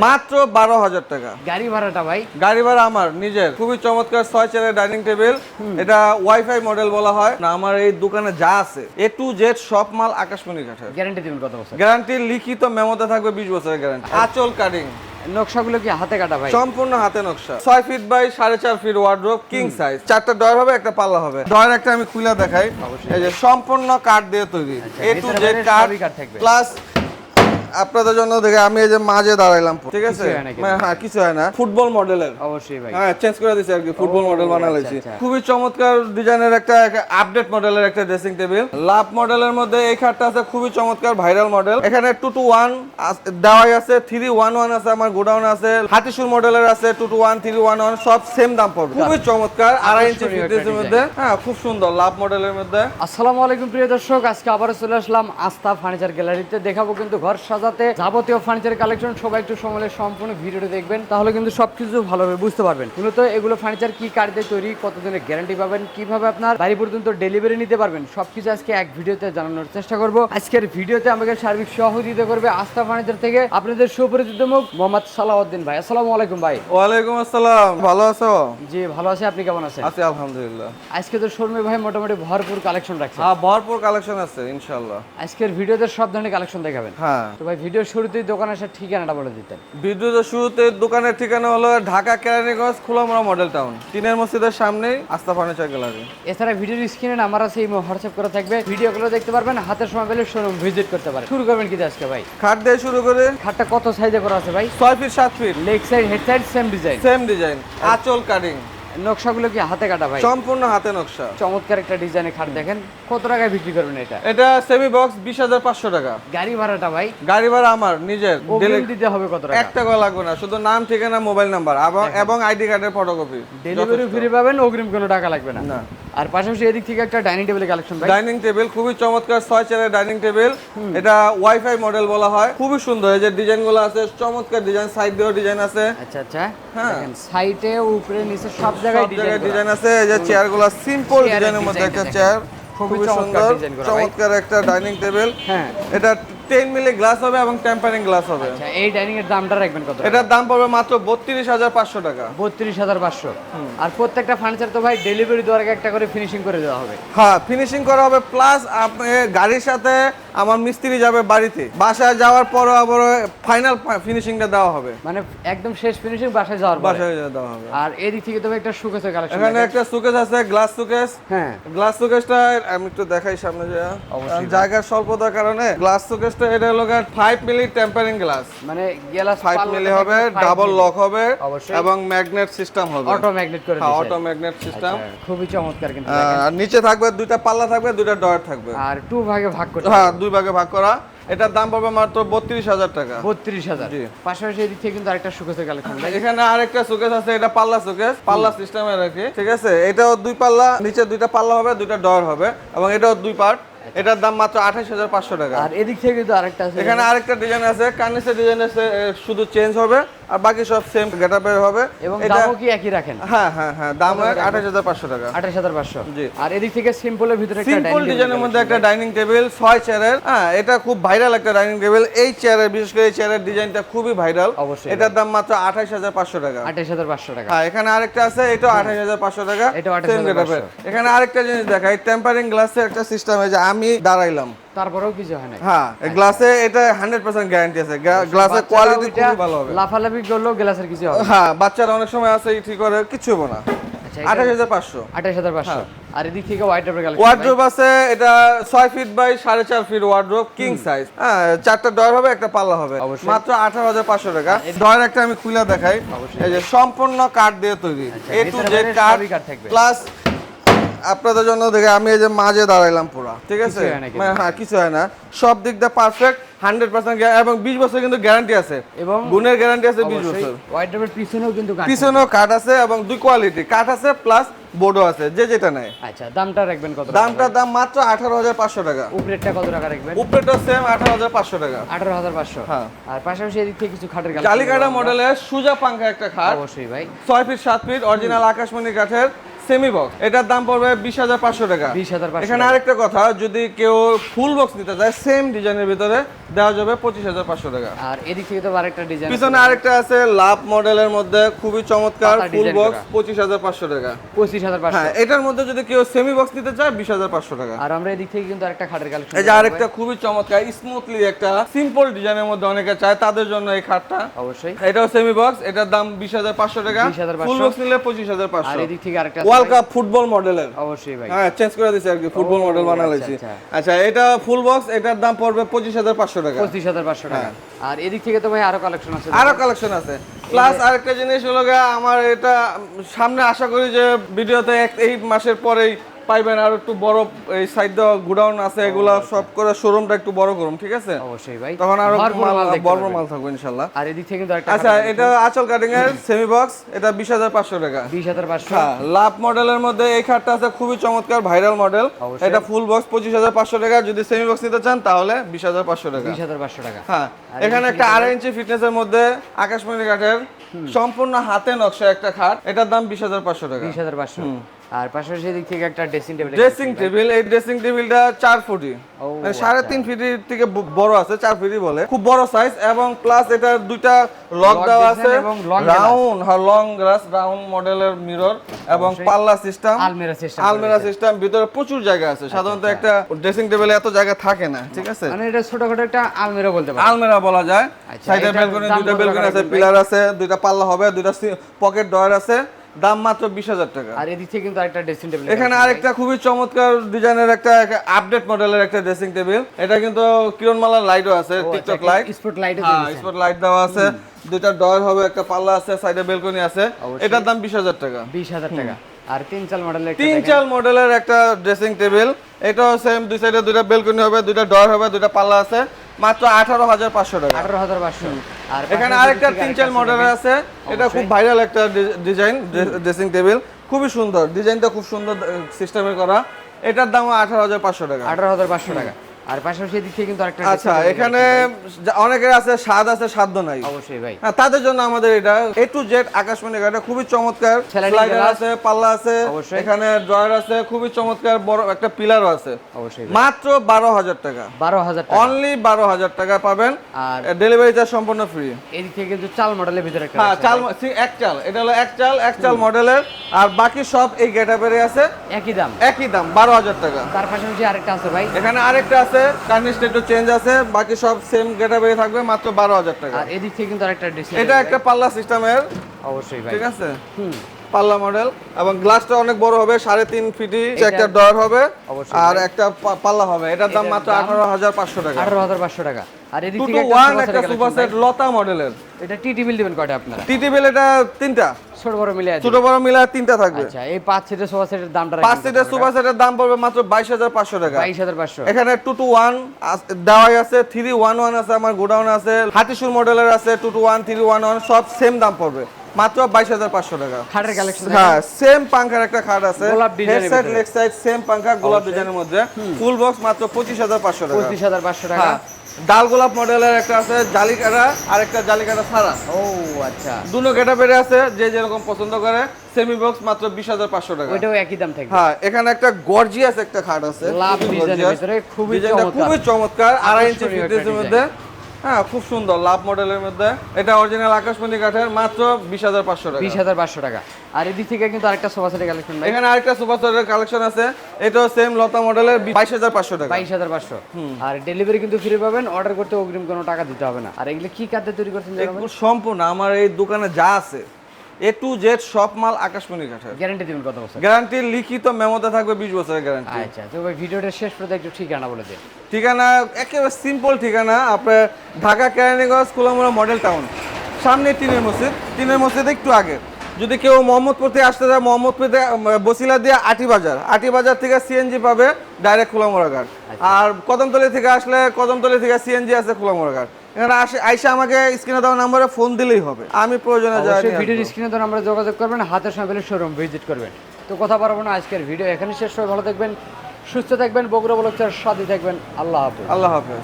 মাত্র 12,000 টাকা। গাড়ি ভাড়াটা ভাই? গাড়ি ভাড়া আমার নিজের। খুবই চমৎকার 6 চেয়ারের ডাইনিং টেবিল। এটা ওয়াইফাই মডেল বলা হয় না। আমার এই দোকানে যা আছে A to Z সব মাল আকাশমণি কাঠের। গ্যারান্টি দিবেন কত বছর? গ্যারান্টি লিখিত মেমোতে থাকবে 20 বছরের গ্যারান্টি। আঁচল কাটিং। নকশাগুলো কি হাতে কাটা ভাই? সম্পূর্ণ হাতে নকশা। 6 feet by 4.5 feet wardrobe, king size. 4টা ডয়ার হবে, একটা পাল্লা হবে। ডয়ার একটা আমি খুলে দেখাই। এই যে সম্পূর্ণ কাঠ দিয়ে তৈরি। A to Z কাঠ প্লাস আপনাদের জন্য দেখে আমি এই যে মাঝে দাঁড়াইলাম, ঠিক আছে? হ্যাঁ, কিছু হয় না। ফুটবল মডেলের অবশ্যই ভাই। হ্যাঁ, চেঞ্জ করে দিয়েছি আর কি, ফুটবল মডেল বানালাইছি। খুবই চমৎকার ডিজাইনের একটা আপডেট মডেলের একটা ড্রেসিং টেবিল। লাভ মডেলের মধ্যে এই খাটটা আছে খুবই চমৎকার ভাইরাল মডেল। এখানে 2-to-1 দেওয়াই আছে, 3-1-1 আছে, আমার গোডাউন আছে। হাতিশুর মডেলের আছে 2-to-1, 3-1-1 সব সেম দাম পড়বে। খুবই চমৎকার 2.5 ইঞ্চি ফিটনেসের মধ্যে। হ্যাঁ, খুব সুন্দর লাভ মডেলের মধ্যে। আসসালামু আলাইকুম প্রিয় দর্শক, আজকে আবারো চলে আসলাম আস্থা ফার্নিচার গ্যালারিতে। দেখাবো কিন্তু ঘর সাজাতে যাবতীয় ফার্নিচার কালেকশন। সবাই একটু সময় সম্পূর্ণ ভিডিওটি দেখবেন, তাহলে কিন্তু সবকিছু ভালোভাবে বুঝতে পারবেন। মূলত এগুলো ফার্নিচার কি কাঠ দিয়ে তৈরি, কতদিনের গ্যারান্টি পাবেন, কিভাবে আপনার বাড়ি পর্যন্ত ডেলিভারি নিতে পারবেন, সবকিছু আজকে এক ভিডিওতে জানানোর চেষ্টা করব। আজকের ভিডিওতে আমাকে সার্বিক সহযোগিতা করবে আস্থা ফার্নিচার থেকে আপনাদের সুপরিচিত মুখ মোহাম্মদ সালাউদ্দিন ভাই। আসসালামু আলাইকুম ভাই। ওয়ালাইকুম আসসালাম। ভালো আছো? জি ভালো আছি, আপনি কেমন আছেন? আছি আলহামদুলিল্লাহ। আজকে তো শোরুমে ভাই মোটামুটি ভরপুর কালেকশন রাখছে। হ্যাঁ, ভরপুর কালেকশন আছে ইনশাআল্লাহ। আজকের ভিডিওতে সব ধরনের কালেকশন দেখাবেন। হ্যাঁ, তো ভাই ভিডিওর শুরুতেই দোকান আসার ঠিকানাটা বলে দিতেন। বিদ্যুতের শুরুতে দোকানের ঠিকানা হলো ঢাকা কেরানীগঞ্জ খোলামোড়া মডেল টাউন, টিনের মসজিদের সামনেই আস্থা ফার্নিচার গ্যালারি। এছাড়া ভিডিওর স্ক্রিনে নাম্বার আছে, এই হোয়াটসঅ্যাপ করা থাকবে, ভিডিওগুলো দেখতে পারবেন, হাতের সময় পেলে শোরুম ভিজিট করতে পারেন। শুরু করবেন কি আজকে ভাই? খাট দিয়ে শুরু করে। খাটটা কত সাইজে করা আছে ভাই? 6 feet 7 feet. Leg side head side same design? Same design, আঁচল কাটিং। নকশাগুলো কি হাতে কাটা ভাই? সম্পূর্ণ হাতে নকশা। চমৎকার একটা ডিজাইনের খাট। দেখেন কত টাকায় বিক্রি করবেন এটা? এটা সেমি বক্স 20,500 টাকা। গাড়ি ভাড়াটা ভাই? গাড়ি ভাড়া আমার নিজের। অগ্রিম দিতে হবে কত টাকা? 1 টাকা লাগবে না, শুধু নাম, ঠিকানা, মোবাইল নাম্বার এবং আইডি কার্ডের ফটোকপি। ডেলিভারি ফ্রি পাবেন, অগ্রিম কোনো টাকা লাগবে না। না। আর পাশাপাশি এদিক থেকে একটা ডাইনিং টেবিলের কালেকশন ভাই। ডাইনিং টেবিল খুবই চমৎকার 6 চেয়ারের ডাইনিং টেবিল। এটা ওয়াইফাই মডেল বলা হয়। খুবই সুন্দর, এই যে ডিজাইনগুলো আছে চমৎকার ডিজাইন, সাইড দিয়েও ডিজাইন আছে। আচ্ছা আচ্ছা, হ্যাঁ, দেখেন সাইডে উপরে নিচে সব জায়গায় ডিজাইন আছে। এই যে চেয়ারগুলো সিম্পল ডিজাইনের মধ্যে একটা চেয়ার, খুবই সুন্দর চমৎকার একটা ডাইনিং টেবিল। হ্যাঁ, এটা 10 মিলি গ্লাস হবে এবং টেম্পারিং গ্লাস হবে। আচ্ছা, এই ডাইনিং এর দামটা রাখবেন কত? এটার দাম পড়বে মাত্র 32,500 টাকা। 32,500। আর প্রত্যেকটা ফার্নিচার তো ভাই ডেলিভারি দেওয়ার আগে একটা করে ফিনিশিং করে দেওয়া হবে? হ্যাঁ, ফিনিশিং করা হবে, প্লাস আপনি গাড়ির সাথে আমার মিস্ত্রি যাবে বাড়িতে, বাসায় যাওয়ার পর আবার ফাইনাল ফিনিশিংটা দেওয়া হবে। মানে একদম শেষ ফিনিশিং বাসায় যাওয়ার পরে বাসায় দেওয়া হবে। আর এদিক থেকে তো একটা শোকেসের কালেকশন। এখানে একটা শোকেস আছে, গ্লাস শোকেস। হ্যাঁ, গ্লাস শোকেসটা আমি একটু দেখাই সামনে যে জায়গার স্বল্পতার কারণে। গ্লাস শোকেসটা এটা হলো 5 মিলি টেম্পারিং গ্লাস, মানে গ্লাস 5 মিলি হবে, ডাবল লক হবে এবং ম্যাগনেট সিস্টেম হবে, অটো ম্যাগনেট করে দিয়েছে। Auto magnet system. খুবই চমৎকার কিন্তু। আর নিচে থাকবে দুইটা পাল্লা থাকবে, দুইটা ডয়ার থাকবে। আর টু ভাগে ভাগ করে, হ্যাঁ, 2 ভাগে ভাগ করা। এটার দাম পড়বে মাত্র 32,000 টাকা। 32,000। জি। পাশাপাশি এদিক থেকে কিন্তু আরেকটা শোকেসের কালেকশন। এখানে আরেকটা শোকেস আছে, এটা পাল্লা শোকেস, পাল্লা সিস্টেমে রাখি, ঠিক আছে? এটাও 2 পাল্লা, নিচে 2টা পাল্লা হবে, 2টা ডয়ার হবে এবং এটাও 2 পার্ট। এটার দাম মাত্র 28,500 টাকা। আর এদিক থেকে কিন্তু আরেকটা আছে, এখানে আরেকটা ডিজাইন আছে, কার্নিসের ডিজাইন আছে, শুধু চেঞ্জ হবে আর বাকি সব সেম গেটআপের হবে। এবং দামও কি একই রাখেন? হ্যাঁ হ্যাঁ হ্যাঁ, দাম 28,500 টাকা। 28,500। জি। আর এদিক থেকে সিম্পলের ভিতরে একটা সিম্পল ডিজাইনের মধ্যে একটা ডাইনিং টেবিল 6 চেয়ারের। হ্যাঁ, এটা খুব ভাইরাল একটা ডাইনিং টেবিল। এই চেয়ারের, বিশেষ করে এই চেয়ারের ডিজাইনটা খুবই ভাইরাল। অবশ্যই। এটার দাম মাত্র 28,500 টাকা। 28,500 টাকা। হ্যাঁ, এখানে আরেকটা আছে, এটাও 28,500 টাকা। এটাও 28,500। এখানে আরেকটা জিনিস দেখাই, টেম্পারিং গ্লাসের একটা সিস্টেম, এই যে আমি দাঁড়াইলাম, তারপরেও কিছু হয় না। হ্যাঁ, গ্লাসে এটা 100% গ্যারান্টি আছে। গ্লাসের কোয়ালিটি খুব ভালো হবে। লাফালাফি করলেও গ্লাসের কিছু হবে? হ্যাঁ, বাচ্চারা অনেক সময় আছে ঠিক করে, কিছু হবে না। আচ্ছা, 28,500। 28,500। আর এদিক থেকে ওয়াইড্রোবের কালেকশন। ওয়ার্ড্রোব আছে, এটা 6 feet by 4.5 feet wardrobe, king size. হ্যাঁ, 4টা ডয়ার হবে, একটা পাল্লা হবে। মাত্র 18,500 টাকা। ডয়ার একটা আমি খুলে দেখাই। এই যে সম্পূর্ণ কাঠ দিয়ে তৈরি, A to Z কাঠ প্লাস আপনাদের জন্য দেখে আমি এই যে মাঝে দাঁড়াইলাম পুরো, ঠিক আছে? হ্যাঁ, কিছু হয় না, সব দিক দিয়ে পারফেক্ট, 100% এবং 20 বছর কিন্তু গ্যারান্টি আছে এবং গুণের গ্যারান্টি আছে 20 বছর। ওয়াইড্রোবের পিছনেও কিন্তু কাঠ, পিছনেও কাঠ আছে এবং 2 কোয়ালিটি কাঠ আছে, প্লাস বোর্ডও আছে, যে যেটা নেয়। আচ্ছা, দামটা রাখবেন কত? দাম মাত্র 18,500 টাকা। উপরেরটা কত টাকা রাখবেন? উপরেরটা সেম 18,500 টাকা। 18,500। হ্যাঁ। আর পাশাপাশি এদিক থেকে কিছু খাটের কালেকশন। জালিকাটা মডেলের সুজা পাঙ্খা একটা খাট, অবশ্যই ভাই। 6 ফিট 7 ফিট অরিজিনাল আকাশমণি কাঠের, সেমি বক্স, এটার দাম পড়বে 20,500 টাকা। 20,500 এখানে আরেকটা কথা, যদি কেউ ফুল বক্স নিতে চায় সেম ডিজাইনের ভিতরে দেওয়া যাবে 25,500 টাকা। আর এদিক থেকে তো আরেকটা ডিজাইন, পিছনে আরেকটা আছে লাভ মডেলের মধ্যে, খুবই চমৎকার ফুল বক্স, 25,500 টাকা। 25,500। হ্যাঁ, এটার মধ্যে যদি কেউ সেমি বক্স নিতে চায় 20,500 টাকা। আর আমরা এদিক থেকে কিন্তু আরেকটা খাটের কালেকশন, এই যে আরেকটা খুবই চমৎকার স্মুথলি একটা সিম্পল ডিজাইনের মধ্যে অনেকে চায়, তাদের জন্য এই খাটটা। অবশ্যই এটাও সেমি বক্স, এটার দাম 20,500 টাকা। 20,500 ফুল বক্স নিলে 25,500। আর এদিক থেকে আরেকটা ওয়ার্ল্ড কাপ ফুটবল মডেলের। অবশ্যই ভাই, হ্যাঁ, চেঞ্জ করে দিয়েছি আর কি, ফুটবল মডেল বানাইছি। আচ্ছা, এটা ফুল বক্স, এটার দাম পড়বে 25,500 টাকা। 25,500 টাকা। আর এদিক থেকে তো ভাই আরো কালেকশন আছে, আরো কালেকশন আছে। প্লাস আরেকটা জিনিস হলো গিয়ে, আমার এটা সামনে আশা করি যে ভিডিওতে এই মাসের পরেই পাইবেন আর একটু বড়, এই সাইড গোডাউন আছে, এগুলা সব করে শোরুমটা একটু বড় করুন, ঠিক আছে? অবশ্যই ভাই, তখন আরো বড় মাল মাল থাকবে ইনশাআল্লাহ। আর এদিক থেকে কিন্তু আরেকটা, আচ্ছা, এটা আঁচল কাটিং এর সেমি বক্স, এটা 20,500 টাকা। 20,500। হ্যাঁ, লাভ মডেলের মধ্যে এই খাটটা আছে, খুবই চমৎকার ভাইরাল মডেল। এটা ফুল বক্স 25,500 টাকা। যদি সেমি বক্স নিতে চান তাহলে 20,500 টাকা। 20,500 টাকা। হ্যাঁ, এখানে একটা 2.5 ইঞ্চি ফিটনেসের মধ্যে আকাশমণি কাঠের সম্পূর্ণ হাতে নকশা একটা খাট, এটার দাম 20,500 টাকা। 20,500। আর পাশাপাশি এদিক থেকে একটা ড্রেসিং টেবিল, এই ড্রেসিং টেবিলটা 4 ফুটি, মানে 3.5 ফিটের থেকে বড় আছে, 4 ফিটই বলে, খুব বড় সাইজ। এবং প্লাস এটা দুইটা লক দেওয়া আছে, রাউন্ড লং গ্লাস রাউন্ড মডেলের মিরর এবং পাল্লা সিস্টেম, আলমিরা সিস্টেম। ভিতরে প্রচুর জায়গা আছে, সাধারণত একটা ড্রেসিং টেবিলে এত জায়গা থাকে না, ঠিক আছে? মানে এটা ছোটখাটো একটা আলমিরা বলতে পারেন, আলমিরা বলা যায়। সাইডে ব্যালকনি, দুইটা ব্যালকনি আছে, পিলার আছে, দুইটা পাল্লা হবে, দুইটা পকেট ডয়ার আছে। দাম মাত্র 20,000 টাকা। আর এদিক থেকে কিন্তু আরেকটা ড্রেসিং টেবিল, এখানে আরেকটা খুবই চমৎকার ডিজাইনের একটা আপডেট মডেলের একটা ড্রেসিং টেবিল। এটা কিন্তু কিরণমালার লাইটও আছে, টিকটক লাইট, স্পট লাইট, হ্যাঁ স্পট লাইট দেওয়া আছে। দুইটা ডয়ার হবে, একটা পাল্লা আছে, সাইডে বেলকনি আছে। এটার দাম 20,000 টাকা। 20,000 টাকা। আর 3 চাল মডেলের 3 চাল মডেলের একটা ড্রেসিং টেবিল, এটাও সেম, দুই সাইডে দুইটা বেলকনি হবে, দুইটা ডয়ার হবে, দুইটা পাল্লা আছে, মাত্র 18,500 টাকা। 18,500। আর এখানে আরেকটা 3 চাল মডেলের আছে, এটা খুব ভাইরাল একটা ডিজাইন ড্রেসিং টেবিল, খুবই সুন্দর ডিজাইনটা, খুব সুন্দর সিস্টেমে করা। এটার দাম 18,500 টাকা। 18,500 টাকা। আর পাশাপাশি এদিক থেকে কিন্তু আরেকটা, আচ্ছা, এখানে অনেকের আছে স্বাদ আছে, সাধ্য নাই। অবশ্যই ভাই, হ্যাঁ, তাদের জন্য আমাদের এটা A to Z আকাশমণি কাঠ, খুবই চমৎকার। স্লাইডার আছে, পাল্লা আছে, এখানে ড্রয়ার আছে, খুবই চমৎকার, বড় একটা পিলারও আছে। অবশ্যই মাত্র 12,000 টাকা। 12,000 টাকা, অনলি 12,000 টাকা পাবেন। আর ডেলিভারি চার্জ সম্পূর্ণ ফ্রি। এদিক থেকে কিন্তু চাল মডেলের ভিতরে একটা, হ্যাঁ, চাল এক চাল, এটা হলো এক চাল মডেলের। আর বাকি সব এই গেটআপেরই আছে, একই দাম 12,000 টাকা। তার পাশাপাশি আরেকটা আছে ভাই, এখানে আরেকটা আছে, কার্নিশটা একটু চেঞ্জ আছে, বাকি সব সেম গেটআপে থাকবে, মাত্র 12,000 টাকা। আর এদিক থেকে কিন্তু আরেকটা ড্রেসিং, এটা একটা পাল্লা সিস্টেমের, অবশ্যই ভাই, ঠিক আছে? পাল্লা মডেল, এবং গ্লাসটা অনেক বড় হবে, 3.5 ফিটি, একটা ডয়ার হবে আর একটা পাল্লা হবে। এটার দাম মাত্র 18,500 টাকা। 18,500 টাকা। আর এদিক 2 থেকে to 1 একটা সোফা সেট লতা মডেলের। এটা টি টেবিল দিবেন কয়টা আপনারা? টি টেবিল এটা 3টা, ছোট বড় মিলে আছে, ছোট বড় মিলে 3টা থাকবে। আচ্ছা, এই 5 সিটের সোফা সেটের দামটা, 5 সিটের সোফা সেটের দাম পড়বে মাত্র 22,500 টাকা। 22,500। এখানে 2 to 1 দেওয়াই আছে, 311 আছে, আমার গোডাউন আছে, হাতিশুর মডেলের আছে, 2 to 1, 311 সব সেম দাম পড়বে, মাত্র 22,500 টাকা। খাটের কালেকশন, হ্যাঁ, সেম পাঙ্খার একটা খাট আছে, গোলাপ ডিজাইনের হেডসেট লেগ সাইড সেম পাঙ্খা, গোলাপ ডিজাইনের মধ্যে, ফুল বক্স মাত্র 25,500 টাকা। 25,500 টাকা। ডাল গোলাপ মডেলের একটা আছে, জালিকাটা আর একটা জালিকাটা ছাড়া। ও আচ্ছা, দুটো গেটআপের আছে, যে যেরকম পছন্দ করে। সেমি বক্স মাত্র 20,500 টাকা। ওইটাও একই দাম থাকবে। হ্যাঁ, এখানে একটা গর্জিয়াস একটা খাট আছে, লাভ ডিজাইনের ভিতরে, খুবই চমৎকার, 2.5 ইঞ্চি ফিটনেসের মধ্যে। হ্যাঁ, খুব সুন্দর লাভ মডেলের মধ্যে। এটা অরিজিনাল আকাশমণি কাঠের, মাত্র 20,500 টাকা। 20,500 টাকা। আর এদিক থেকে কিন্তু আরেকটা সোফা সেটের কালেকশন, এখানে আরেকটা সোফা সেটের কালেকশন আছে, এটাও সেম লতা মডেলের, 22,500 টাকা। 22,500। আর ডেলিভারি কিন্তু ফ্রি পাবেন, অর্ডার করতে অগ্রিম কোনো টাকা দিতে হবে না। আর এগুলো কি কাঠে তৈরি করছেন জানেন? সম্পূর্ণ আমার এই দোকানে যা আছে A to Z সব মাল আকাশমণি কাঠের। গ্যারান্টি দিবেন কত বছর? গ্যারান্টি লিখিত মেমোতে থাকবে 20 বছরের গ্যারান্টি। আচ্ছা, তো ভাই ভিডিওটা শেষ পর্যন্ত একটু ঠিকানা বলে দিন। ঠিকানা একেবারে সিম্পল ঠিকানা, আপনার ঢাকা কেরানীগঞ্জ কুলামুড়া মডেল টাউন, সামনে টিনের মসজিদ একটু আগে। যদি কেউ মোহাম্মদপুর থেকে আসতে চায়, মোহাম্মদপুর থেকে বসিলা দিয়ে আটি বাজার থেকে সিএনজি পাবে ডাইরেক্ট কুলামুড়া ঘাট। আর কদমতলী থেকে আসলে কদমতলী থেকে সিএনজি আছে কুলামুড়া ঘাট। এখানে আইসা আমাকে স্ক্রিনে দেওয়া নম্বরে ফোন দিলেই হবে, আমি প্রয়োজনে যাই। ভিডিওর স্ক্রিনে দেওয়া নম্বরে যোগাযোগ করবেন, হাতের সময় পেলে শোরুম ভিজিট করবেন। তো কথা পারবো না, আজকের ভিডিও এখানে শেষ। সবাই ভালো থাকবেন, সুস্থ থাকবেন, বগুড়া ব্লগের সাথে থাকবেন। আল্লাহ হাফেজ। আল্লাহ হাফেজ।